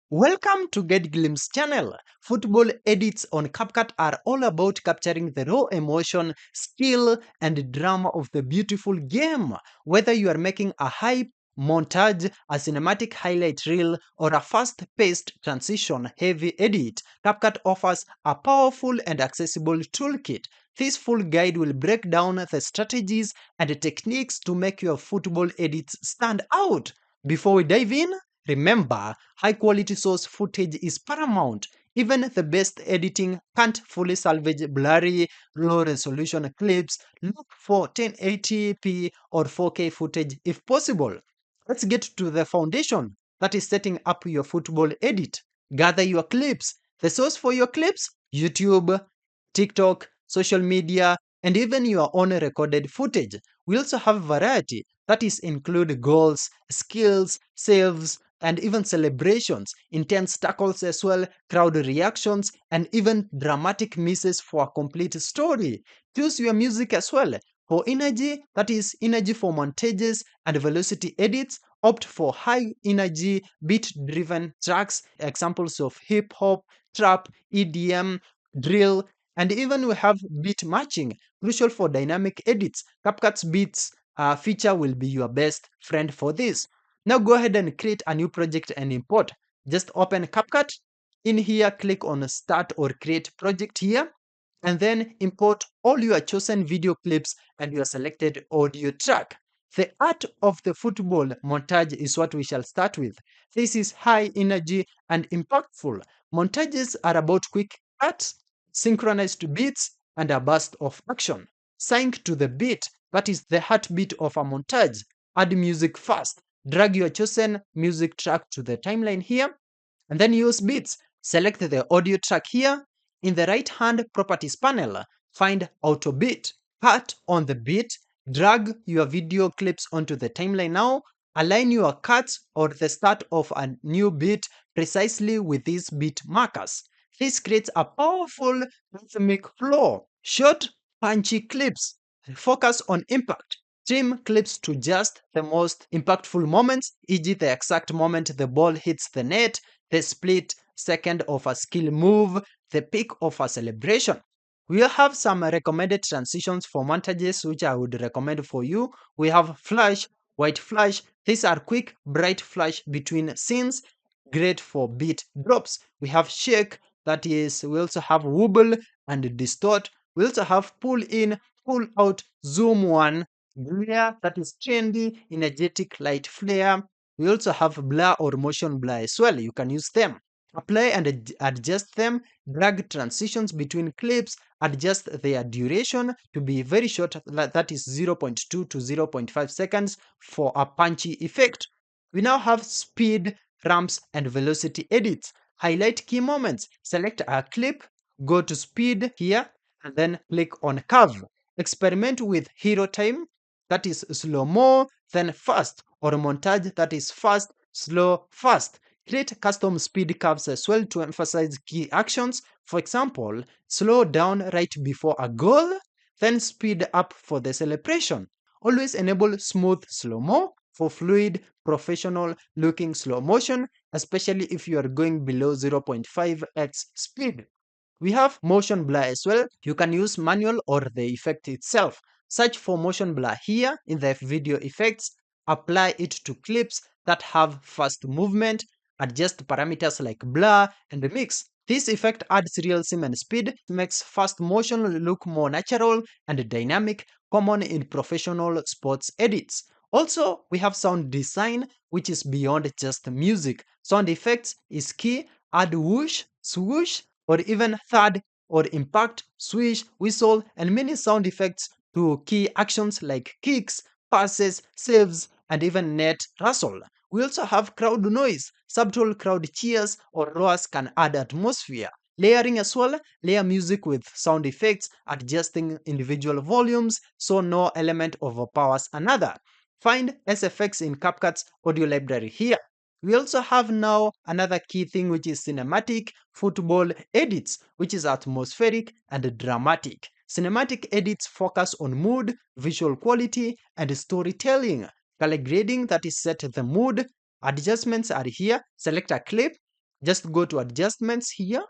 Welcome to Get Glimpse channel. Football edits on CapCut are all about capturing the raw emotion, skill, and drama of the beautiful game. Whether you are making a hype montage, a cinematic highlight reel, or a fast-paced transition-heavy edit, CapCut offers a powerful and accessible toolkit. This full guide will break down the strategies and techniques to make your football edits stand out. Before we dive in, remember, high quality source footage is paramount. Even the best editing can't fully salvage blurry, low resolution clips. Look for 1080p or 4K footage if possible. Let's get to the foundation, that is setting up your football edit. Gather your clips. The source for your clips? YouTube, TikTok, social media, and even your own recorded footage. We also have variety, that is include goals, skills, saves, and even celebrations, intense tackles as well, crowd reactions, and even dramatic misses for a complete story. Choose your music as well. For energy, that is energy for montages and velocity edits, opt for high energy beat driven tracks, examples of hip hop, trap, EDM, drill, and even we have beat matching, crucial for dynamic edits. CapCut's beats feature will be your best friend for this. Now go ahead and create a new project and import. Just open CapCut. In here, click on Start or Create Project here, and then import all your chosen video clips and your selected audio track. The art of the football montage is what we shall start with. This is high energy and impactful. Montages are about quick cuts, synchronized beats, and a burst of action. Sync to the beat, that is the heartbeat of a montage. Add music fast. Drag your chosen music track to the timeline here, and then use beats. Select the audio track here. In the right hand properties panel, find auto beat. Cut on the beat, drag your video clips onto the timeline now. Align your cuts or the start of a new beat precisely with these beat markers. This creates a powerful rhythmic flow. Short, punchy clips. Focus on impact. Trim clips to just the most impactful moments, e.g., the exact moment the ball hits the net, the split second of a skill move, the peak of a celebration. We'll have some recommended transitions for montages which I would recommend for you. We have flash, white flash. These are quick, bright flash between scenes, great for beat drops. We have shake, that is, we also have wobble and distort. We also have pull in, pull out, zoom one, glare, that is trendy, energetic light flare. We also have blur or motion blur as well. You can use them. Apply and adjust them, drag transitions between clips, adjust their duration to be very short, that is 0.2 to 0.5 seconds for a punchy effect. We now have speed, ramps, and velocity edits. Highlight key moments, select a clip, go to speed here, and then click on curve. Experiment with hero time, that is slow-mo, then fast, or montage, that is fast, slow, fast. Create custom speed curves as well to emphasize key actions. For example, slow down right before a goal, then speed up for the celebration. Always enable smooth slow-mo for fluid, professional looking slow motion, especially if you are going below 0.5x speed. We have motion blur as well. You can use manual or the effect itself. Search for motion blur here in the video effects. Apply it to clips that have fast movement. Adjust parameters like blur and mix. This effect adds realism and speed, makes fast motion look more natural and dynamic, common in professional sports edits. Also, we have sound design, which is beyond just music. Sound effects is key. Add whoosh, swoosh, or even thud or impact, swish, whistle, and many sound effects to key actions like kicks, passes, saves, and even net rustle. We also have crowd noise. Subtle crowd cheers or roars can add atmosphere. Layering as well, layer music with sound effects, adjusting individual volumes so no element overpowers another. Find SFX in CapCut's audio library here. We also have now another key thing, which is cinematic football edits, which is atmospheric and dramatic. Cinematic edits focus on mood, visual quality, and storytelling. Color grading, that is set the mood. Adjustments are here. Select a clip, Just go to adjustments here,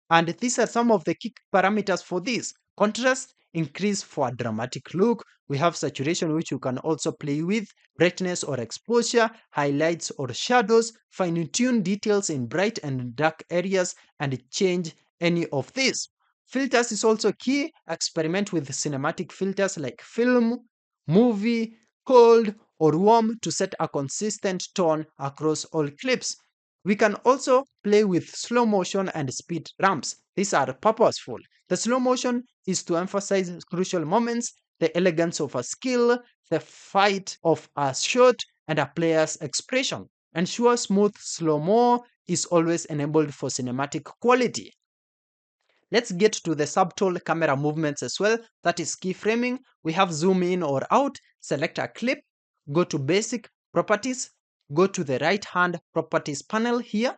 and these are some of the key parameters for this. Contrast, increase for a dramatic look. We have saturation, which you can also play with, brightness or exposure, highlights or shadows, fine-tune details in bright and dark areas, and change any of these. Filters is also key. Experiment with cinematic filters like film, movie, cold, or warm to set a consistent tone across all clips. We can also play with slow motion and speed ramps. These are purposeful. The slow motion is to emphasize crucial moments, the elegance of a skill, the fight of a shot, and a player's expression. Ensure smooth slow mo is always enabled for cinematic quality. Let's get to the subtle camera movements as well. That is keyframing. We have zoom in or out, select a clip, go to basic properties, go to the right hand properties panel here.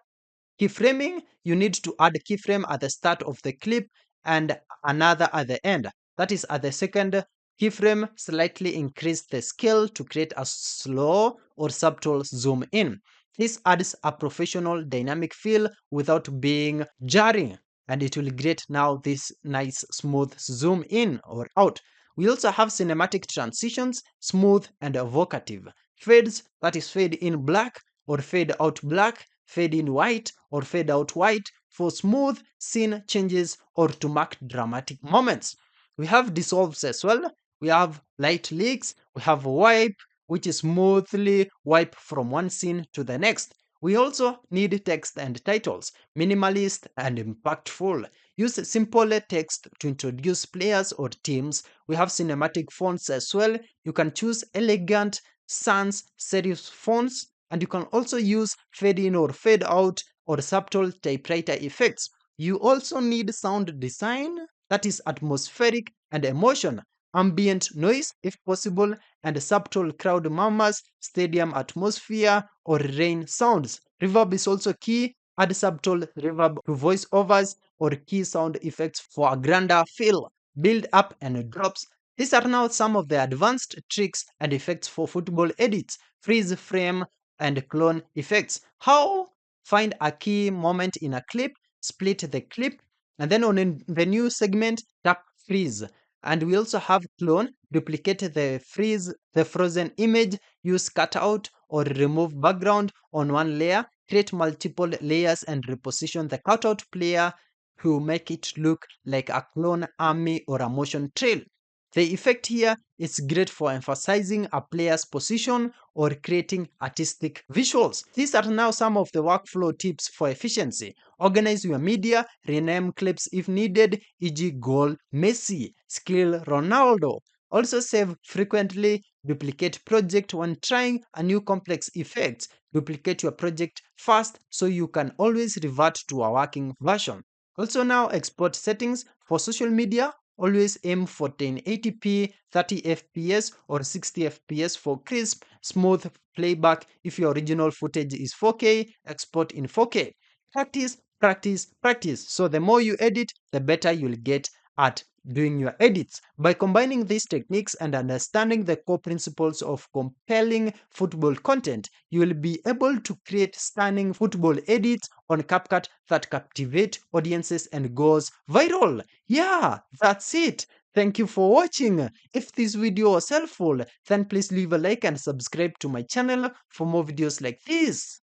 Keyframing, you need to add keyframe at the start of the clip and another at the end. That is at the second keyframe, slightly increase the scale to create a slow or subtle zoom in. This adds a professional dynamic feel without being jarring, and it will create now this nice smooth zoom in or out. We also have cinematic transitions, smooth and evocative. Fades, that is fade in black or fade out black, fade in white or fade out white for smooth scene changes or to mark dramatic moments. We have dissolves as well. We have light leaks. We have wipe, which is smoothly wipe from one scene to the next. We also need text and titles, minimalist and impactful. Use simple text to introduce players or teams. We have cinematic fonts as well. You can choose elegant, sans serif fonts, and you can also use fade in or fade out or subtle typewriter effects. You also need sound design, that is atmospheric and emotion, ambient noise if possible, and subtle crowd murmurs, stadium atmosphere, or rain sounds. Reverb is also key. Add subtle reverb to voiceovers or key sound effects for a grander feel. Build up and drops. These are now some of the advanced tricks and effects for football edits. Freeze frame and clone effects. How? Find a key moment in a clip, split the clip, and then on the new segment, tap freeze. And we also have clone, duplicate the frozen image, use cutout or remove background on one layer, create multiple layers and reposition the cutout player to make it look like a clone army or a motion trail. The effect here is great for emphasizing a player's position or creating artistic visuals. These are now some of the workflow tips for efficiency. Organize your media, rename clips if needed, e.g. goal Messi, skill Ronaldo. Also save frequently, duplicate project when trying a new complex effect. Duplicate your project fast so you can always revert to a working version. Also now export settings for social media. Always aim for 1080p, 30 fps or 60 fps for crisp, smooth playback. If your original footage is 4K, export in 4K. Practice, practice, practice. So the more you edit, the better you'll get at doing your edits. By combining these techniques and understanding the core principles of compelling football content, you will be able to create stunning football edits on CapCut that captivate audiences and goes viral. Yeah, that's it. Thank you for watching. If this video was helpful, then please leave a like and subscribe to my channel for more videos like this.